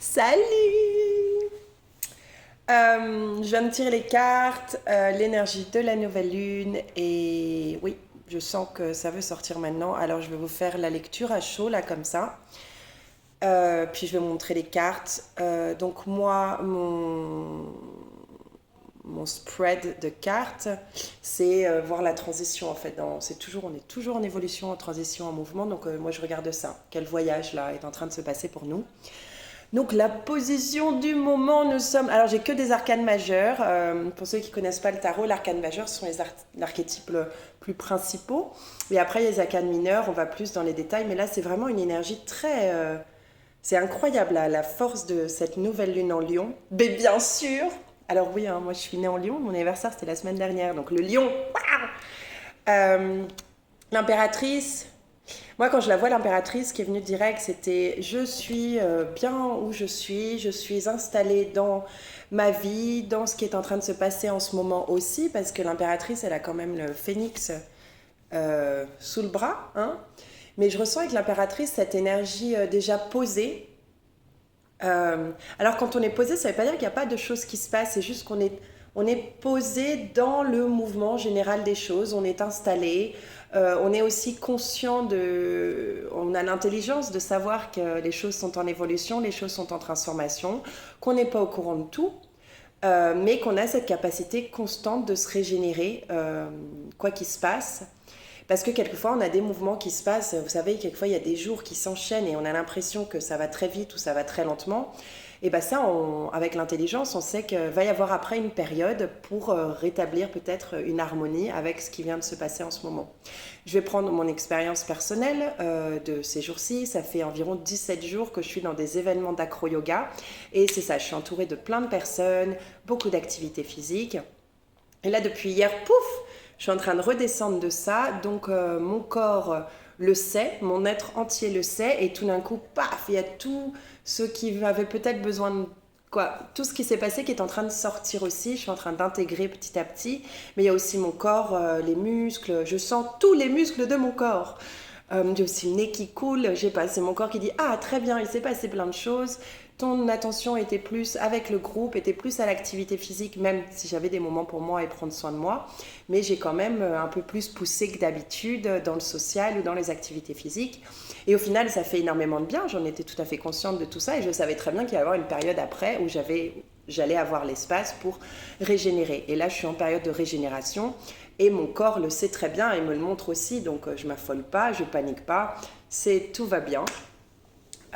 Salut! Je viens de tirer les cartes, l'énergie de la nouvelle lune et oui, je sens que ça veut sortir maintenant. Alors je vais vous faire la lecture à chaud là comme ça. Puis je vais vous montrer les cartes. Donc moi, mon spread de cartes, c'est voir la transition en fait. On est toujours en évolution, en transition, en mouvement. Donc moi je regarde ça. Quel voyage là est en train de se passer pour nous? Donc la position du moment, nous sommes... Alors j'ai que des arcanes majeurs. Pour ceux qui ne connaissent pas le tarot, l'arcane majeur sont les archétypes plus principaux. Et après il y a les arcanes mineurs, on va plus dans les détails. Mais là c'est vraiment une énergie très... c'est incroyable la force de cette nouvelle lune en Lion. Mais bien sûr. Alors oui, hein, moi je suis née en Lion, mon anniversaire c'était la semaine dernière. Donc le Lion, waouh. L'impératrice, moi, quand je la vois, l'impératrice qui est venue direct, c'était je suis bien où je suis installée dans ma vie, dans ce qui est en train de se passer en ce moment aussi, parce que l'impératrice, elle a quand même le phénix sous le bras, hein. Mais je ressens avec l'impératrice cette énergie déjà posée. Alors, quand on est posé, ça ne veut pas dire qu'il n'y a pas de choses qui se passent, c'est juste on est posé dans le mouvement général des choses, on est installé, on est aussi conscient on a l'intelligence de savoir que les choses sont en évolution, les choses sont en transformation, qu'on n'est pas au courant de tout, mais qu'on a cette capacité constante de se régénérer, quoi qu'il se passe. Parce que quelquefois, on a des mouvements qui se passent. Vous savez, quelquefois, il y a des jours qui s'enchaînent et on a l'impression que ça va très vite ou ça va très lentement. Et bien ça, avec l'intelligence, on sait qu'il va y avoir après une période pour rétablir peut-être une harmonie avec ce qui vient de se passer en ce moment. Je vais prendre mon expérience personnelle de ces jours-ci. Ça fait environ 17 jours que je suis dans des événements d'acro-yoga. Et c'est ça, je suis entourée de plein de personnes, beaucoup d'activités physiques. Et là, depuis hier, pouf, je suis en train de redescendre de ça. Donc, mon corps le sait, mon être entier le sait. Et tout d'un coup, paf, il y a tout ce qui avait peut-être besoin de... Quoi, tout ce qui s'est passé qui est en train de sortir aussi. Je suis en train d'intégrer petit à petit. Mais il y a aussi mon corps, les muscles. Je sens tous les muscles de mon corps. J'ai aussi le nez qui coule. C'est mon corps qui dit « Ah, très bien, il s'est passé plein de choses. » Ton attention était plus avec le groupe, était plus à l'activité physique, même si j'avais des moments pour moi et prendre soin de moi. Mais j'ai quand même un peu plus poussé que d'habitude dans le social ou dans les activités physiques. Et au final, ça fait énormément de bien. J'en étais tout à fait consciente de tout ça et je savais très bien qu'il y allait y avoir une période après où j'allais avoir l'espace pour régénérer. Et là, je suis en période de régénération et mon corps le sait très bien et me le montre aussi. Donc, je ne m'affole pas, je ne panique pas. Tout va bien.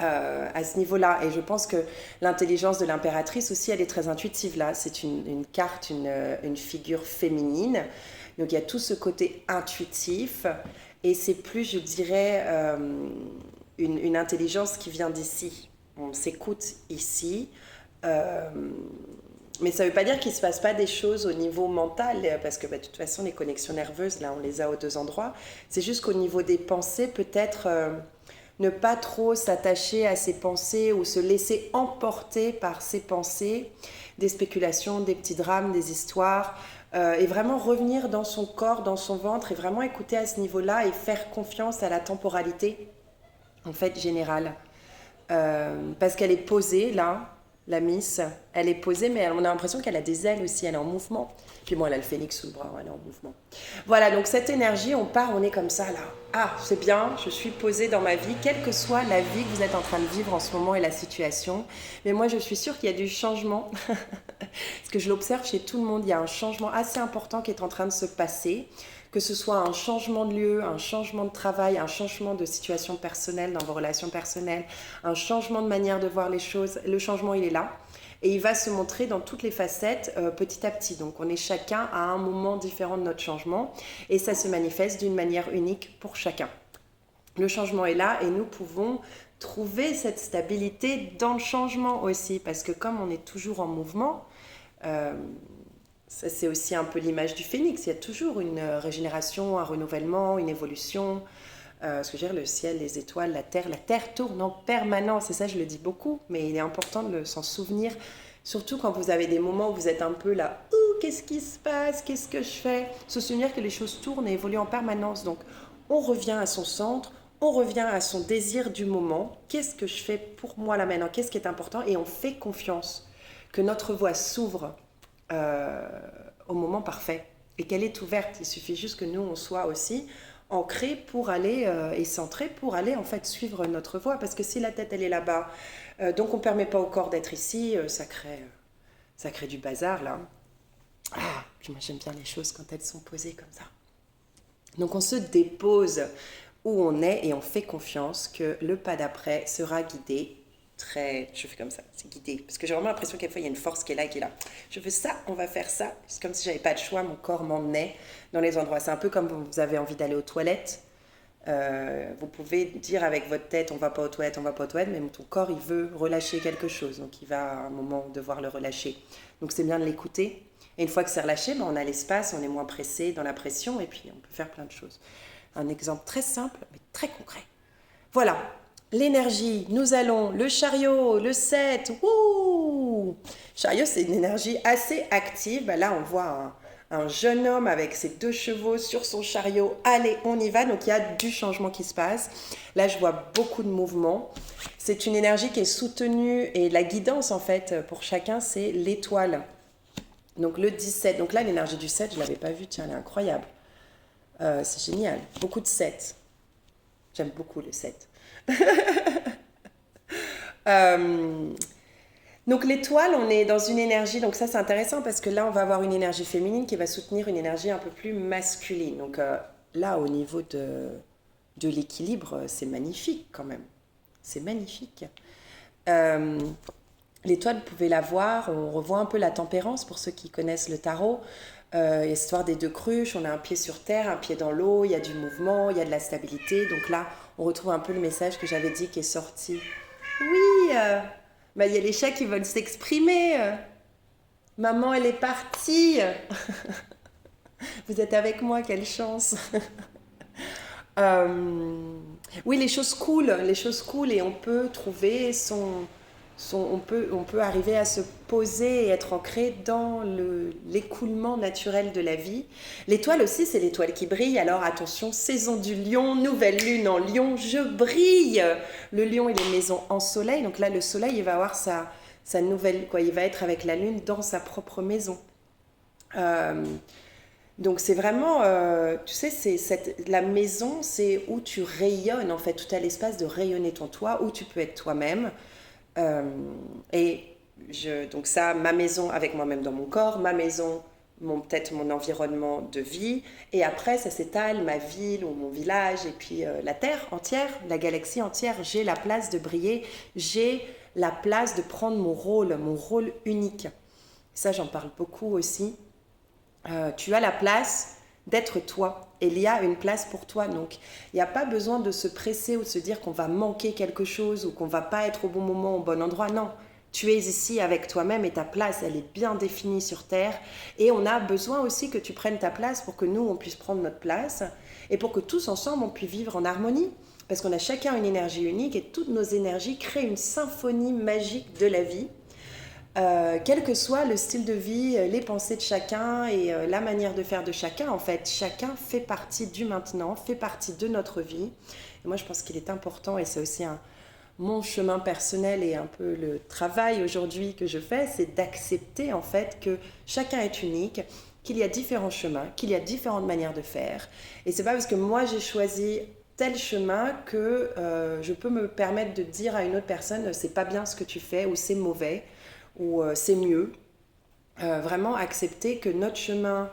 À ce niveau-là. Et je pense que l'intelligence de l'impératrice aussi, elle est très intuitive là. C'est une carte, une figure féminine. Donc il y a tout ce côté intuitif. Et c'est plus, je dirais, une intelligence qui vient d'ici. On s'écoute ici. Euh, mais ça ne veut pas dire qu'il ne se passe pas des choses au niveau mental, parce que de toute façon, les connexions nerveuses, là, on les a aux deux endroits. C'est juste qu'au niveau des pensées, peut-être... ne pas trop s'attacher à ses pensées ou se laisser emporter par ses pensées, des spéculations, des petits drames, des histoires, et vraiment revenir dans son corps, dans son ventre, et vraiment écouter à ce niveau-là et faire confiance à la temporalité, en fait, générale. Parce qu'elle est posée, là, la Miss, elle est posée, mais on a l'impression qu'elle a des ailes aussi, elle est en mouvement. Puis bon, elle a le phénix sous le bras, elle est en mouvement. Voilà, donc cette énergie, on part, on est comme ça, là. Ah, c'est bien, je suis posée dans ma vie, quelle que soit la vie que vous êtes en train de vivre en ce moment et la situation. Mais moi, je suis sûre qu'il y a du changement. Parce que je l'observe chez tout le monde, il y a un changement assez important qui est en train de se passer. Que ce soit un changement de lieu, un changement de travail, un changement de situation personnelle dans vos relations personnelles, un changement de manière de voir les choses, le changement il est là et il va se montrer dans toutes les facettes petit à petit. Donc on est chacun à un moment différent de notre changement et ça se manifeste d'une manière unique pour chacun. Le changement est là et nous pouvons trouver cette stabilité dans le changement aussi parce que comme on est toujours en mouvement, ça, c'est aussi un peu l'image du phénix. Il y a toujours une régénération, un renouvellement, une évolution. Ce que je veux dire, le ciel, les étoiles, la terre tourne en permanence. Et ça, je le dis beaucoup, mais il est important de s'en souvenir. Surtout quand vous avez des moments où vous êtes un peu là, ouh, qu'est-ce qui se passe, qu'est-ce que je fais? Se souvenir que les choses tournent et évoluent en permanence. Donc, on revient à son centre, on revient à son désir du moment. Qu'est-ce que je fais pour moi là maintenant? Qu'est-ce qui est important? Et on fait confiance que notre voie s'ouvre euh, au moment parfait et qu'elle est ouverte. Il suffit juste que nous, on soit aussi ancrés pour aller et centrés pour aller en fait suivre notre voie. Parce que si la tête, elle est là-bas, donc on ne permet pas au corps d'être ici, ça crée du bazar là. Ah, puis moi j'aime bien les choses quand elles sont posées comme ça. Donc on se dépose où on est et on fait confiance que le pas d'après sera guidé. Je fais comme ça, c'est guidé. Parce que j'ai vraiment l'impression qu'à fois il y a une force qui est là et qui est là. Je veux ça, on va faire ça. C'est comme si j'avais pas de choix, mon corps m'emmenait dans les endroits. C'est un peu comme vous avez envie d'aller aux toilettes. Vous pouvez dire avec votre tête, on va pas aux toilettes, on va pas aux toilettes, mais ton corps, il veut relâcher quelque chose. Donc il va à un moment devoir le relâcher. Donc c'est bien de l'écouter. Et une fois que c'est relâché, ben, on a l'espace, on est moins pressé dans la pression et puis on peut faire plein de choses. Un exemple très simple, mais très concret. Voilà, l'énergie, nous allons, le chariot, le 7, wouh! Chariot, c'est une énergie assez active. Ben là, on voit un jeune homme avec ses 2 chevaux sur son chariot. Allez, on y va. Donc, il y a du changement qui se passe. Là, je vois beaucoup de mouvements. C'est une énergie qui est soutenue et la guidance, en fait, pour chacun, c'est l'étoile. Donc, le 17. Donc là, l'énergie du 7, je ne l'avais pas vue. Tiens, elle est incroyable. C'est génial. Beaucoup de 7. J'aime beaucoup le 7. Donc l'étoile, on est dans une énergie, donc ça c'est intéressant parce que là on va avoir une énergie féminine qui va soutenir une énergie un peu plus masculine. Donc là au niveau de l'équilibre, c'est magnifique quand même. C'est magnifique. Euh, L'étoile, vous pouvez la voir, on revoit un peu la tempérance pour ceux qui connaissent le tarot. Histoire des 2 cruches, on a un pied sur terre, un pied dans l'eau, il y a du mouvement, il y a de la stabilité. Donc là, on retrouve un peu le message que j'avais dit qui est sorti. Oui, bah, il y a les chats qui veulent s'exprimer. Maman, elle est partie. Vous êtes avec moi, quelle chance. Euh, oui, les choses cool et on peut trouver on peut arriver à se poser et être ancré dans l'écoulement naturel de la vie. L'étoile aussi, c'est l'étoile qui brille. Alors attention, saison du lion, nouvelle lune en lion, je brille. Le lion, il est maison en soleil. Donc là, le soleil, il va avoir sa nouvelle, quoi. Il va être avec la lune dans sa propre maison. Euh, donc c'est vraiment, tu sais, la maison, c'est où tu rayonnes en fait, tout à l'espace de rayonner ton toit, où tu peux être toi-même. Euh, et donc ça, ma maison avec moi-même dans mon corps, ma maison, peut-être mon environnement de vie, et après ça s'étale, ma ville ou mon village, et puis la Terre entière, la galaxie entière, j'ai la place de briller, j'ai la place de prendre mon rôle unique. Ça, j'en parle beaucoup aussi. Tu as la place d'être toi. Et il y a une place pour toi. Donc, il n'y a pas besoin de se presser ou de se dire qu'on va manquer quelque chose ou qu'on va pas être au bon moment, au bon endroit. Non, tu es ici avec toi-même et ta place, elle est bien définie sur Terre. Et on a besoin aussi que tu prennes ta place pour que nous, on puisse prendre notre place et pour que tous ensemble, on puisse vivre en harmonie. Parce qu'on a chacun une énergie unique et toutes nos énergies créent une symphonie magique de la vie. Quel que soit le style de vie, les pensées de chacun et la manière de faire de chacun, en fait, chacun fait partie du maintenant, fait partie de notre vie. Et moi, je pense qu'il est important, et c'est aussi mon chemin personnel et un peu le travail aujourd'hui que je fais, c'est d'accepter en fait que chacun est unique, qu'il y a différents chemins, qu'il y a différentes manières de faire. Et c'est pas parce que moi j'ai choisi tel chemin que je peux me permettre de dire à une autre personne c'est pas bien ce que tu fais ou c'est mauvais ou c'est mieux. Vraiment accepter que notre chemin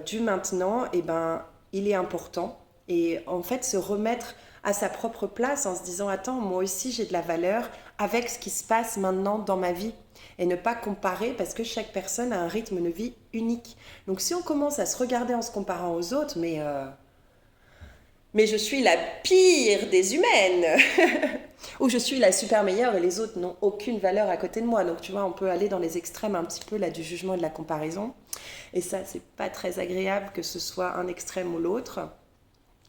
du maintenant, eh ben, il est important. Et en fait, se remettre à sa propre place en se disant, attends, moi aussi j'ai de la valeur avec ce qui se passe maintenant dans ma vie. Et ne pas comparer parce que chaque personne a un rythme de vie unique. Donc si on commence à se regarder en se comparant aux autres, mais je suis la pire des humaines ou je suis la super meilleure et les autres n'ont aucune valeur à côté de moi. Donc tu vois, on peut aller dans les extrêmes un petit peu là du jugement et de la comparaison. Et ça, c'est pas très agréable que ce soit un extrême ou l'autre.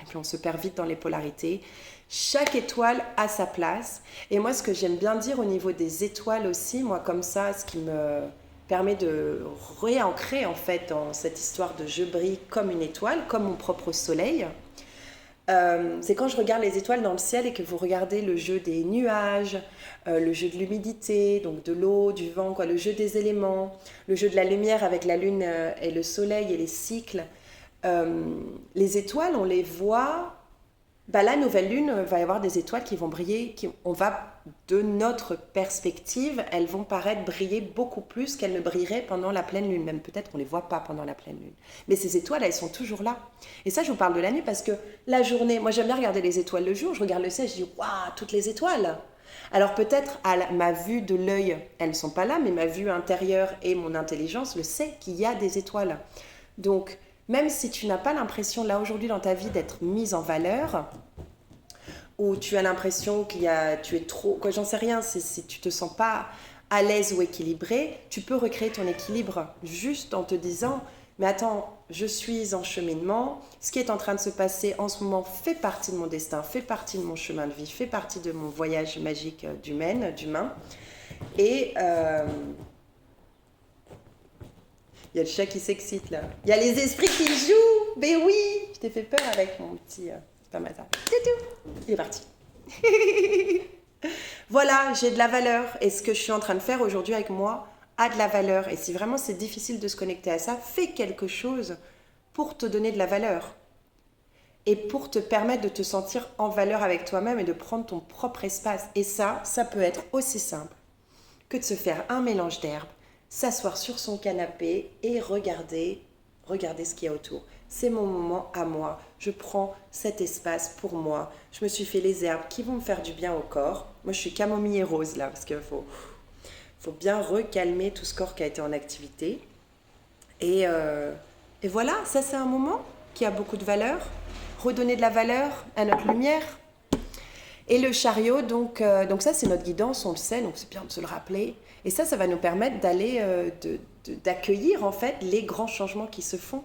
Et puis on se perd vite dans les polarités. Chaque étoile a sa place. Et moi, ce que j'aime bien dire au niveau des étoiles aussi, moi comme ça, ce qui me permet de réancrer en fait dans cette histoire de je brille comme une étoile, comme mon propre soleil. C'est quand je regarde les étoiles dans le ciel et que vous regardez le jeu des nuages, le jeu de l'humidité, donc de l'eau, du vent, quoi, le jeu des éléments, le jeu de la lumière avec la lune et le soleil et les cycles. Les étoiles, on les voit. Bah, la nouvelle lune, va y avoir des étoiles qui vont briller, de notre perspective, elles vont paraître briller beaucoup plus qu'elles ne brilleraient pendant la pleine lune. Même peut-être qu'on ne les voit pas pendant la pleine lune. Mais ces étoiles, elles sont toujours là. Et ça, je vous parle de la nuit parce que la journée, moi j'aime bien regarder les étoiles le jour, je regarde le ciel, je dis waouh, toutes les étoiles. Alors peut-être ma vue de l'œil, elles ne sont pas là, mais ma vue intérieure et mon intelligence le sait qu'il y a des étoiles. Donc, même si tu n'as pas l'impression là aujourd'hui dans ta vie d'être mise en valeur, ou tu as l'impression tu es trop, quoi, j'en sais rien, si tu te sens pas à l'aise ou équilibré, tu peux recréer ton équilibre juste en te disant, mais attends, je suis en cheminement, ce qui est en train de se passer en ce moment fait partie de mon destin, fait partie de mon chemin de vie, fait partie de mon voyage magique d'humain, et il y a le chat qui s'excite là. Il y a les esprits qui jouent. Mais oui, je t'ai fait peur avec mon petit spermata. Il est parti. Voilà, j'ai de la valeur. Et ce que je suis en train de faire aujourd'hui avec moi a de la valeur. Et si vraiment c'est difficile de se connecter à ça, fais quelque chose pour te donner de la valeur. Et pour te permettre de te sentir en valeur avec toi-même et de prendre ton propre espace. Et ça peut être aussi simple que de se faire un mélange d'herbes, s'asseoir sur son canapé et regarder ce qu'il y a autour. C'est mon moment à moi. Je prends cet espace pour moi. Je me suis fait les herbes qui vont me faire du bien au corps. Moi, je suis camomille et rose là, parce qu'il faut bien recalmer tout ce corps qui a été en activité. Et voilà, ça c'est un moment qui a beaucoup de valeur. Redonner de la valeur à notre lumière. Et le chariot, donc ça c'est notre guidance, on le sait, donc c'est bien de se le rappeler. Et ça va nous permettre d'aller, d'accueillir en fait les grands changements qui se font.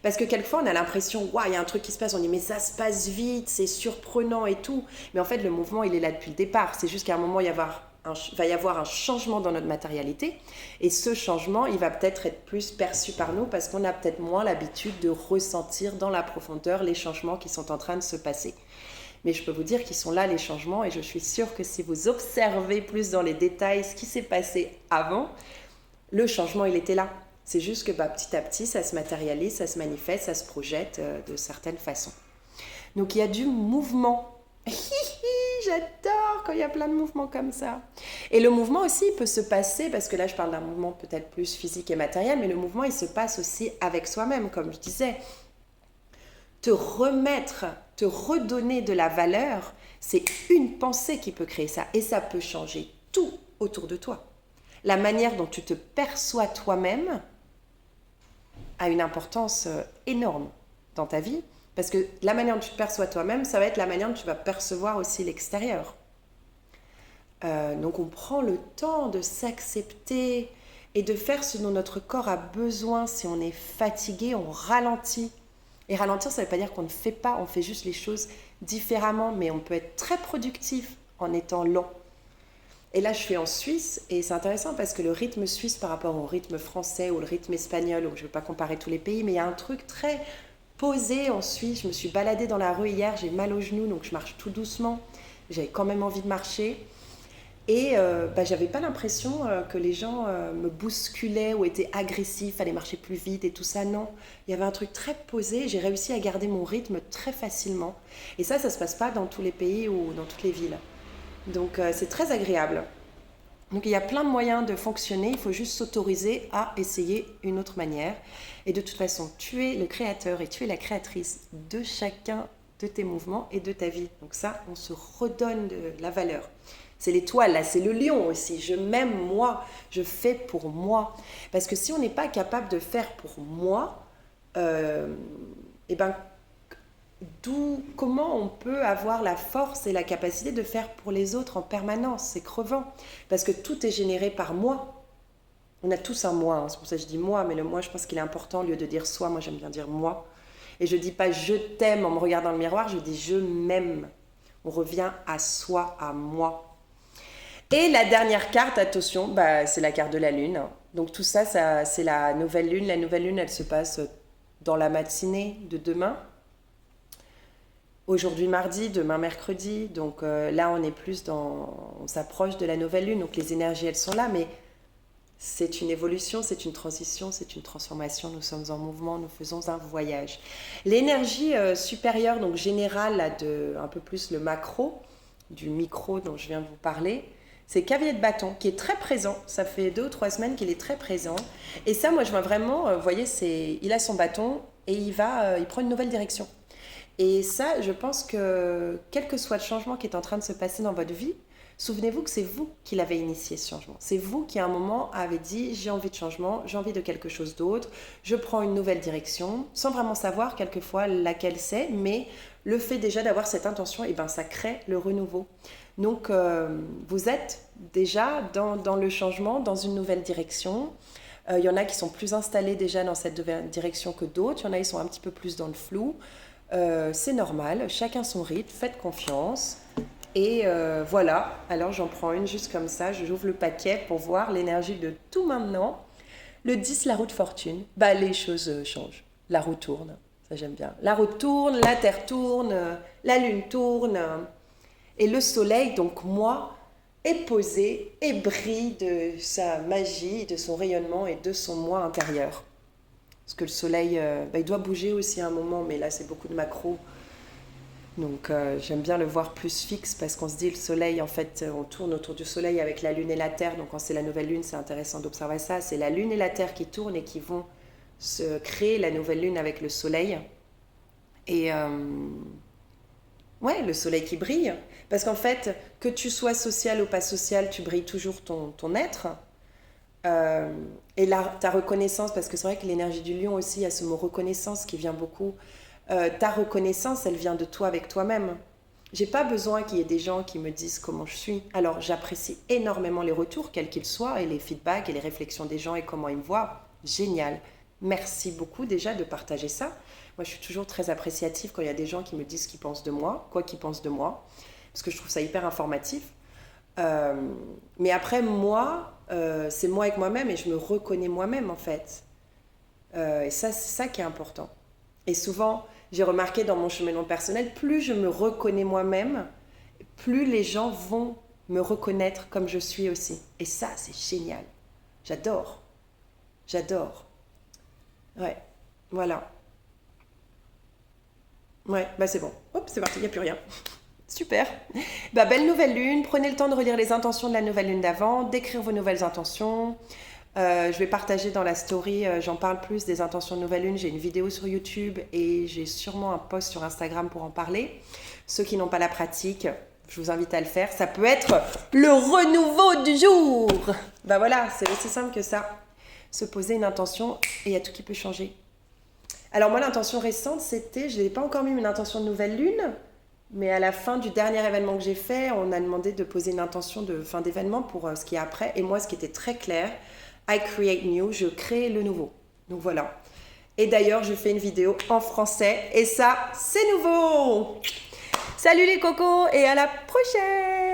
Parce que quelquefois on a l'impression, waouh, il y a un truc qui se passe, on dit mais ça se passe vite, c'est surprenant et tout. Mais en fait le mouvement il est là depuis le départ, c'est juste qu'à un moment va y avoir un changement dans notre matérialité. Et ce changement, il va peut-être être plus perçu par nous parce qu'on a peut-être moins l'habitude de ressentir dans la profondeur les changements qui sont en train de se passer. Mais je peux vous dire qu'ils sont là, les changements, et je suis sûre que si vous observez plus dans les détails ce qui s'est passé avant, le changement, il était là. C'est juste que petit à petit, ça se matérialise, ça se manifeste, ça se projette de certaines façons. Donc il y a du mouvement. J'adore quand il y a plein de mouvements comme ça. Et le mouvement aussi, il peut se passer, parce que là je parle d'un mouvement peut-être plus physique et matériel, mais le mouvement, il se passe aussi avec soi-même, comme je disais. Te redonner de la valeur, c'est une pensée qui peut créer ça. Et ça peut changer tout autour de toi. La manière dont tu te perçois toi-même a une importance énorme dans ta vie. Parce que la manière dont tu te perçois toi-même, ça va être la manière dont tu vas percevoir aussi l'extérieur. Donc on prend le temps de s'accepter et de faire ce dont notre corps a besoin. Si on est fatigué, on ralentit. Et ralentir, ça ne veut pas dire qu'on ne fait pas, on fait juste les choses différemment, mais on peut être très productif en étant lent. Et là, je suis en Suisse, et c'est intéressant parce que le rythme suisse par rapport au rythme français ou le rythme espagnol, je ne vais pas comparer tous les pays, mais il y a un truc très posé en Suisse. Je me suis baladée dans la rue hier, j'ai mal aux genoux, donc je marche tout doucement. J'avais quand même envie de marcher. Et j'avais pas l'impression que les gens me bousculaient ou étaient agressifs, fallait marcher plus vite et tout ça, non. Il y avait un truc très posé, j'ai réussi à garder mon rythme très facilement. Et ça se passe pas dans tous les pays ou dans toutes les villes. Donc c'est très agréable. Donc il y a plein de moyens de fonctionner, il faut juste s'autoriser à essayer une autre manière. Et de toute façon, tu es le créateur et tu es la créatrice de chacun de tes mouvements et de ta vie. Donc ça, on se redonne de la valeur. C'est l'étoile, là, c'est le lion aussi. Je m'aime moi, je fais pour moi. Parce que si on n'est pas capable de faire pour moi, comment on peut avoir la force et la capacité de faire pour les autres en permanence? C'est crevant. Parce que tout est généré par moi. On a tous un moi, hein. C'est pour ça que je dis moi, mais le moi, je pense qu'il est important au lieu de dire soi. Moi, j'aime bien dire moi. Et je ne dis pas je t'aime en me regardant dans le miroir, je dis je m'aime. On revient à soi, à moi. Et la dernière carte, attention, c'est la carte de la lune. Donc tout ça, c'est la nouvelle lune. La nouvelle lune, elle se passe dans la matinée de demain. aujourd'hui mardi, demain mercredi. Donc là, on est plus on s'approche de la nouvelle lune. Donc les énergies, elles sont là, mais c'est une évolution, c'est une transition, c'est une transformation. Nous sommes en mouvement, nous faisons un voyage. L'énergie supérieure, donc générale, là, un peu plus le macro, du micro dont je viens de vous parler, c'est cavalier de bâton qui est très présent. Ça fait 2 ou 3 semaines qu'il est très présent. Et ça, moi, je vois vraiment, vous voyez, il a son bâton et il prend une nouvelle direction. Et ça, je pense que quel que soit le changement qui est en train de se passer dans votre vie, souvenez-vous que c'est vous qui l'avez initié ce changement. C'est vous qui à un moment avez dit j'ai envie de changement, j'ai envie de quelque chose d'autre, je prends une nouvelle direction, sans vraiment savoir quelquefois laquelle c'est, mais le fait déjà d'avoir cette intention, et ben, ça crée le renouveau. Donc vous êtes déjà dans le changement, dans une nouvelle direction. Il y en a qui sont plus installés déjà dans cette nouvelle direction que d'autres, il y en a qui sont un petit peu plus dans le flou. C'est normal, chacun son rythme, faites confiance. Et voilà, alors j'en prends une juste comme ça, j'ouvre le paquet pour voir l'énergie de tout maintenant. Le 10, la roue de fortune, bah les choses changent, la roue tourne, ça j'aime bien. La roue tourne, la terre tourne, la lune tourne, et le soleil, donc moi, est posé et brille de sa magie, de son rayonnement et de son moi intérieur. Parce que le soleil, il doit bouger aussi à un moment, mais là c'est beaucoup de macro. Donc j'aime bien le voir plus fixe parce qu'on se dit le soleil, en fait, on tourne autour du soleil avec la lune et la terre. Donc quand c'est la nouvelle lune, c'est intéressant d'observer ça. C'est la lune et la terre qui tournent et qui vont se créer la nouvelle lune avec le soleil. Et ouais, le soleil qui brille. Parce qu'en fait, que tu sois social ou pas social, tu brilles toujours ton être. Et là, ta reconnaissance, parce que c'est vrai que l'énergie du lion aussi, il y a ce mot reconnaissance qui vient beaucoup. Ta reconnaissance, elle vient de toi avec toi-même. J'ai pas besoin qu'il y ait des gens qui me disent comment je suis. Alors, j'apprécie énormément les retours, quels qu'ils soient, et les feedbacks et les réflexions des gens et comment ils me voient. Génial. Merci beaucoup déjà de partager ça. Moi, je suis toujours très appréciative quand il y a des gens qui me disent ce qu'ils pensent de moi, quoi qu'ils pensent de moi, parce que je trouve ça hyper informatif. Mais après, moi, c'est moi avec moi-même et je me reconnais moi-même, en fait. Et ça, c'est ça qui est important. Et souvent, j'ai remarqué dans mon cheminement personnel, plus je me reconnais moi-même, plus les gens vont me reconnaître comme je suis aussi. Et ça, c'est génial. J'adore. J'adore. Ouais, voilà. Ouais, bah c'est bon. Hop, c'est parti, il n'y a plus rien. Super. Bah, belle nouvelle lune. Prenez le temps de relire les intentions de la nouvelle lune d'avant, d'écrire vos nouvelles intentions. Je vais partager dans la story, j'en parle plus des intentions de nouvelle lune. J'ai une vidéo sur YouTube et j'ai sûrement un post sur Instagram pour en parler. Ceux qui n'ont pas la pratique, je vous invite à le faire. Ça peut être le renouveau du jour. Bah voilà, c'est aussi simple que ça. Se poser une intention et il y a tout qui peut changer. Alors moi, l'intention récente, c'était, je n'ai pas encore mis une intention de nouvelle lune, mais à la fin du dernier événement que j'ai fait, on a demandé de poser une intention de fin d'événement pour ce qui est après. Et moi, ce qui était très clair, I create new, je crée le nouveau. Donc voilà. Et d'ailleurs, je fais une vidéo en français et ça, c'est nouveau. Salut les cocos et à la prochaine.